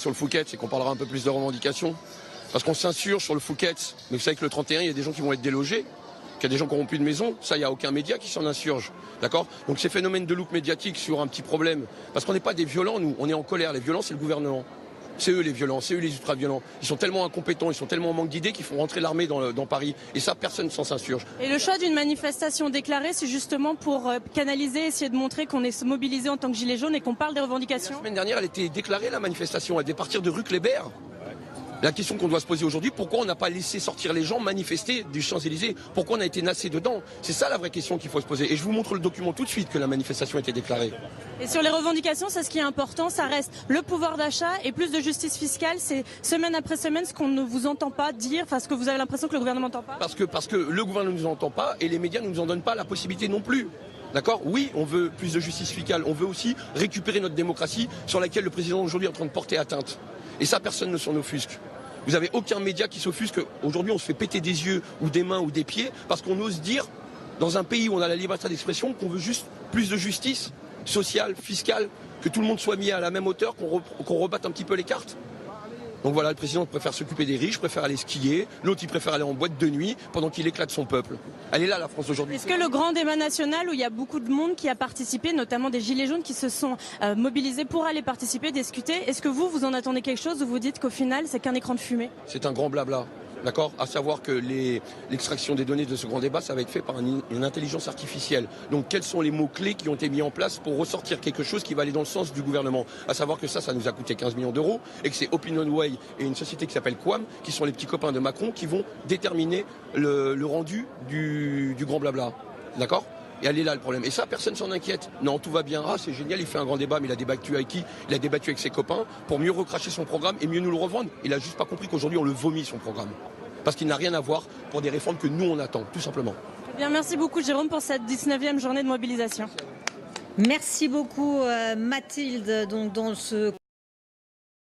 Sur le Fouquet, c'est qu'on parlera un peu plus de revendications. Parce qu'on s'insurge sur le Fouquet. Mais vous savez que le 31, il y a des gens qui vont être délogés, qu'il y a des gens qui n'auront plus de maison. Ça, il n'y a aucun média qui s'en insurge. D'accord ? Donc ces phénomènes de loupe médiatique sur un petit problème. Parce qu'on n'est pas des violents, nous. On est en colère. Les violents, c'est le gouvernement. C'est eux les violents, c'est eux les ultra-violents. Ils sont tellement incompétents, ils sont tellement en manque d'idées qu'ils font rentrer l'armée dans Paris. Et ça, personne ne s'en s'insurge. Et le choix d'une manifestation déclarée, c'est justement pour canaliser, essayer de montrer qu'on est mobilisé en tant que gilets jaunes et qu'on parle des revendications. La semaine dernière, elle était déclarée, la manifestation. Elle devait partir de rue Kléber. La question qu'on doit se poser aujourd'hui, pourquoi on n'a pas laissé sortir les gens manifester du Champs-Élysées? Pourquoi on a été nassé dedans? C'est ça la vraie question qu'il faut se poser. Et je vous montre le document tout de suite que la manifestation a été déclarée. Et sur les revendications, c'est ce qui est important, ça reste le pouvoir d'achat et plus de justice fiscale. C'est semaine après semaine ce qu'on ne vous entend pas dire, parce que vous avez l'impression que le gouvernement n'entend pas. Parce que le gouvernement ne nous entend pas et les médias ne nous en donnent pas la possibilité non plus. D'accord ? Oui, on veut plus de justice fiscale. On veut aussi récupérer notre démocratie sur laquelle le président aujourd'hui est en train de porter atteinte. Et ça, personne ne s'en offusque. Vous n'avez aucun média qui s'offusque qu'aujourd'hui on se fait péter des yeux ou des mains ou des pieds parce qu'on ose dire, dans un pays où on a la liberté d'expression, qu'on veut juste plus de justice sociale, fiscale, que tout le monde soit mis à la même hauteur, qu'on rebatte un petit peu les cartes. Donc voilà, le président préfère s'occuper des riches, préfère aller skier, l'autre il préfère aller en boîte de nuit pendant qu'il éclate son peuple. Elle est là la France aujourd'hui. Est-ce que le grand débat national où il y a beaucoup de monde qui a participé, notamment des gilets jaunes qui se sont mobilisés pour aller participer, discuter, est-ce que vous en attendez quelque chose ou vous dites qu'au final c'est qu'un écran de fumée? C'est un grand blabla. D'accord ? À savoir que l'extraction des données de ce grand débat, ça va être fait par une intelligence artificielle. Donc quels sont les mots-clés qui ont été mis en place pour ressortir quelque chose qui va aller dans le sens du gouvernement? À savoir que ça nous a coûté 15 millions d'euros et que c'est OpinionWay et une société qui s'appelle Quam, qui sont les petits copains de Macron, qui vont déterminer le rendu du grand blabla. D'accord ? Et elle est là le problème. Et ça, personne s'en inquiète. Non, tout va bien. Ah, c'est génial, il fait un grand débat, mais il a débattu avec qui? Il a débattu avec ses copains pour mieux recracher son programme et mieux nous le revendre. Il a juste pas compris qu'aujourd'hui, on le vomit, son programme. Parce qu'il n'a rien à voir pour des réformes que nous, on attend, tout simplement. Eh bien, merci beaucoup, Jérôme, pour cette 19e journée de mobilisation. Merci beaucoup, Mathilde. Donc, dans ce